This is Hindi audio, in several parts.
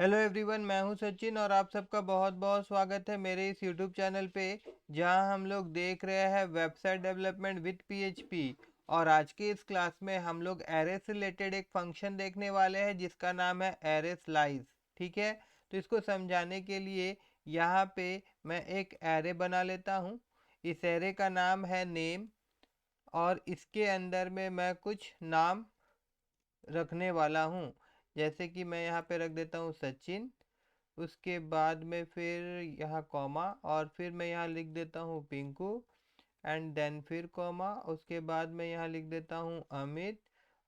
हेलो एवरीवन, मैं हूं सचिन और आप सबका बहुत बहुत स्वागत है मेरे इस यूट्यूब चैनल पे, जहां हम लोग देख रहे हैं वेबसाइट डेवलपमेंट विद पीएचपी। और आज के इस क्लास में हम लोग एरे से रिलेटेड एक फंक्शन देखने वाले हैं जिसका नाम है एरे स्लाइस। ठीक है, तो इसको समझाने के लिए यहाँ पे मैं एक एरे बना लेता हूँ। इस एरे का नाम है नेम और इसके अंदर में मैं कुछ नाम रखने वाला हूँ। जैसे कि मैं यहाँ पे रख देता हूँ सचिन, उसके बाद में फिर यहाँ कॉमा और फिर मैं यहाँ लिख देता हूँ पिंकू, एंड देन फिर कॉमा, उसके बाद मैं यहाँ लिख देता हूँ अमित,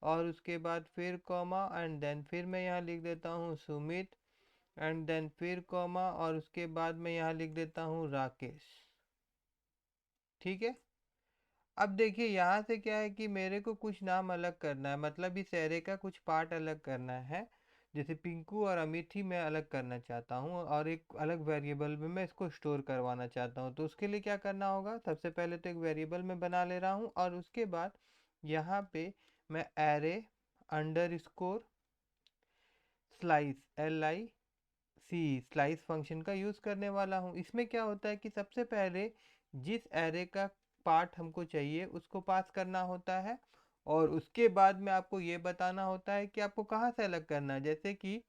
और उसके बाद फिर कॉमा एंड देन फिर मैं यहाँ लिख देता हूँ सुमित, एंड देन फिर कॉमा और उसके बाद मैं यहाँ लिख देता हूँ राकेश। ठीक है, अब देखिए यहाँ से क्या है कि मेरे को कुछ नाम अलग करना है, मतलब इस एरे का कुछ पार्ट अलग करना है। जैसे पिंकू और अमित ही मैं अलग करना चाहता हूँ और एक अलग वेरिएबल में मैं इसको स्टोर करवाना चाहता हूँ। तो उसके लिए क्या करना होगा, सबसे पहले तो एक वेरिएबल में बना ले रहा हूँ और उसके बाद यहाँ पे मैं array under score slice slice function का यूज़ करने वाला हूँ। इसमें क्या होता है कि सबसे पहले जिस एरे का पार्ट हमको चाहिए उसको पास करना होता है, और उसके बाद में आपको ये बताना होता है कि आपको कहाँ से अलग करना है। जैसे कि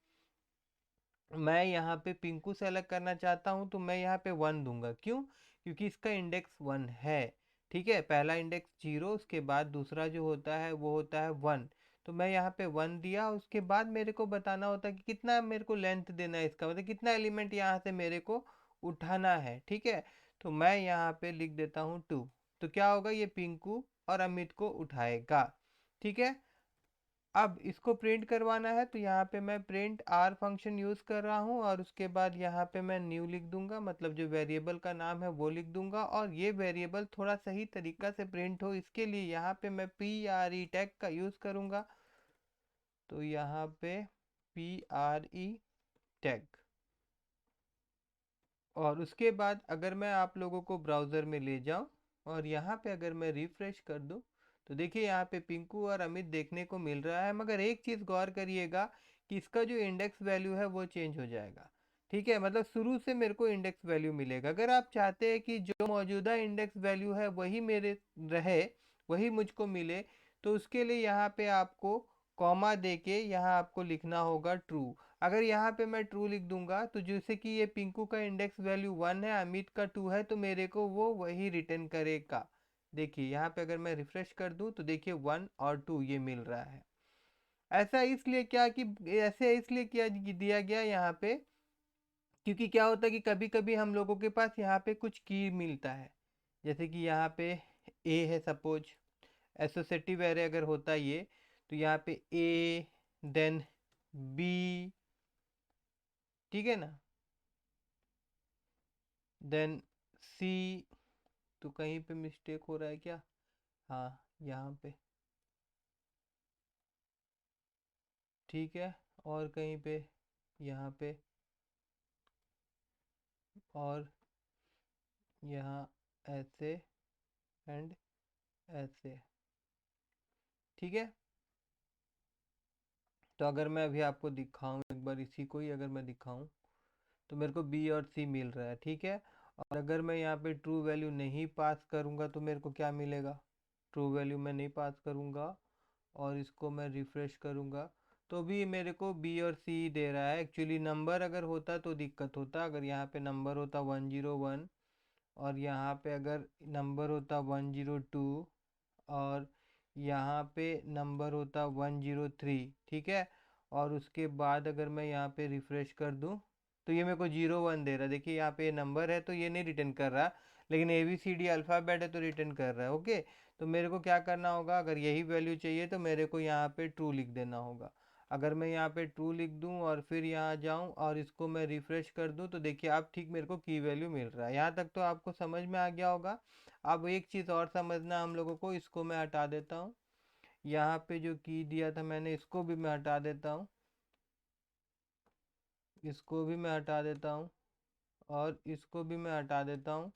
मैं यहाँ पे पिंकू से अलग करना चाहता हूँ तो मैं यहाँ पे 1 दूंगा। क्यों? क्योंकि इसका इंडेक्स 1 है। ठीक है, पहला इंडेक्स 0, उसके बाद दूसरा जो होता है वो होता है 1। तो मैं यहाँ पे 1 दिया, उसके बाद मेरे को बताना होता है कि कितना मेरे को लेंथ देना है, इसका मतलब कितना एलिमेंट यहाँ से मेरे को उठाना है। ठीक है, तो मैं यहाँ पे लिख देता हूँ 2। तो क्या होगा, ये पिंकू और अमित को उठाएगा। ठीक है, अब इसको प्रिंट करवाना है तो यहाँ पे मैं प्रिंट आर फंक्शन यूज़ कर रहा हूँ और उसके बाद यहाँ पे मैं न्यू लिख दूंगा, मतलब जो वेरिएबल का नाम है वो लिख दूंगा। और ये वेरिएबल थोड़ा सही तरीका से प्रिंट हो इसके लिए यहाँ पे मैं पी आर ई टैग का यूज़ करूँगा। तो यहाँ पे पी आर ई टैग, और उसके बाद अगर मैं आप लोगों को ब्राउज़र में ले जाऊं और यहाँ पे अगर मैं रिफ्रेश कर दूं तो देखिए यहाँ पे पिंकू और अमित देखने को मिल रहा है। मगर एक चीज़ गौर करिएगा कि इसका जो इंडेक्स वैल्यू है वो चेंज हो जाएगा। ठीक है, मतलब शुरू से मेरे को इंडेक्स वैल्यू मिलेगा। अगर आप चाहते हैं कि जो मौजूदा इंडेक्स वैल्यू है वही मेरे रहे, वही मुझको मिले, तो उसके लिए यहाँ पे आपको कॉमा दे के यहाँ आपको लिखना होगा ट्रू। अगर यहाँ पे मैं ट्रू लिख दूंगा तो जैसे कि ये पिंकू का इंडेक्स वैल्यू 1 है, अमित का 2 है, तो मेरे को वो वही रिटर्न करेगा। देखिए यहाँ पे अगर मैं रिफ्रेश कर दूं तो देखिए 1 और 2 ये मिल रहा है। ऐसा इसलिए क्या कि ऐसे इसलिए किया दिया गया यहाँ पे, क्योंकि क्या होता है कि कभी कभी हम लोगों के पास यहाँ पे कुछ की मिलता है। जैसे कि यहाँ पे ए है सपोज, एसोसिएटिव एरे अगर होता ये, तो यहाँ पे ए देन बी, ठीक है ना, देन सी। तो कहीं पे मिस्टेक हो रहा है क्या? हाँ, यहाँ पे ठीक है, और कहीं पे यहाँ पे, और यहाँ ऐसे एंड ऐसे। ठीक है, तो अगर मैं अभी आपको दिखाऊं एक बार, इसी को ही अगर मैं दिखाऊं तो मेरे को बी और सी मिल रहा है। ठीक है, और अगर मैं यहाँ पे ट्रू वैल्यू नहीं पास करूँगा तो मेरे को क्या मिलेगा? ट्रू वैल्यू मैं नहीं पास करूँगा और इसको मैं रिफ़्रेश करूँगा तो भी मेरे को बी और सी दे रहा है। एक्चुअली नंबर अगर होता तो दिक्कत होता, अगर यहाँ पे नंबर होता 101 और यहाँ पे अगर नंबर होता 102 और यहाँ पे नंबर होता 103। ठीक है, और उसके बाद अगर मैं यहाँ पे रिफ़्रेश कर दूँ तो ये मेरे को 01 दे रहा है। देखिए यहाँ पे नंबर है तो ये नहीं रिटर्न कर रहा, लेकिन A B C D alphabet है तो रिटर्न कर रहा है। ओके, तो मेरे को क्या करना होगा, अगर यही वैल्यू चाहिए तो मेरे को यहाँ पे ट्रू लिख देना होगा। अगर मैं यहाँ पे ट्रू लिख दूँ और फिर यहाँ जाऊँ और इसको मैं रिफ़्रेश कर दूँ तो देखिए अब ठीक मेरे को की वैल्यू मिल रहा है। यहाँ तक तो आपको समझ में आ गया होगा। अब एक चीज़ और समझना हम लोगों को, इसको मैं हटा देता हूँ। यहाँ पे जो की दिया था मैंने इसको भी मैं हटा देता हूँ, इसको भी मैं हटा देता हूँ और इसको भी मैं हटा देता हूँ।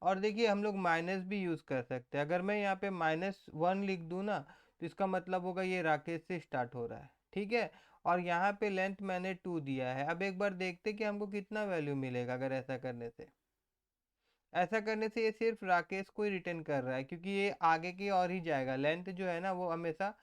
और देखिए हम लोग माइनस भी यूज़ कर सकते हैं। अगर मैं यहाँ पे -1 लिख दूँ ना तो इसका मतलब होगा ये राकेश से स्टार्ट हो रहा है। ठीक है, और यहाँ पे लेंथ मैंने 2 दिया है। अब एक बार देखते कि हमको कितना वैल्यू मिलेगा अगर ऐसा करने से। ऐसा करने से ये सिर्फ राकेश को ही रिटर्न कर रहा है, क्योंकि ये आगे की ओर ही जाएगा। लेंथ जो है ना वो हमेशा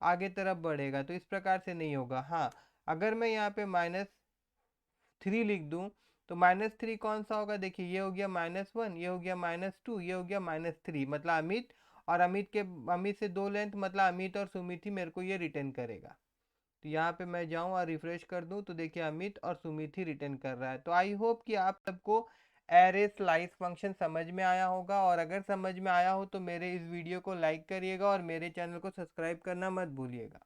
आगे तरफ बढ़ेगा, तो इस प्रकार से नहीं होगा। हाँ, अगर मैं यहाँ पे -3 लिख दूं तो -3 कौन सा होगा? देखिए, ये हो गया -1, ये हो गया -2, ये हो गया -3, मतलब अमित। और अमित से 2 लेंथ, मतलब अमित और सुमित ही मेरे को ये रिटर्न करेगा। तो यहाँ पे मैं जाऊँ और रिफ्रेश कर दूँ तो देखिए अमित और सुमित ही रिटर्न कर रहा है। तो आई होप कि आप सबको एरे स्लाइस फंक्शन समझ में आया होगा, और अगर समझ में आया हो तो मेरे इस वीडियो को लाइक करिएगा और मेरे चैनल को सब्सक्राइब करना मत भूलिएगा।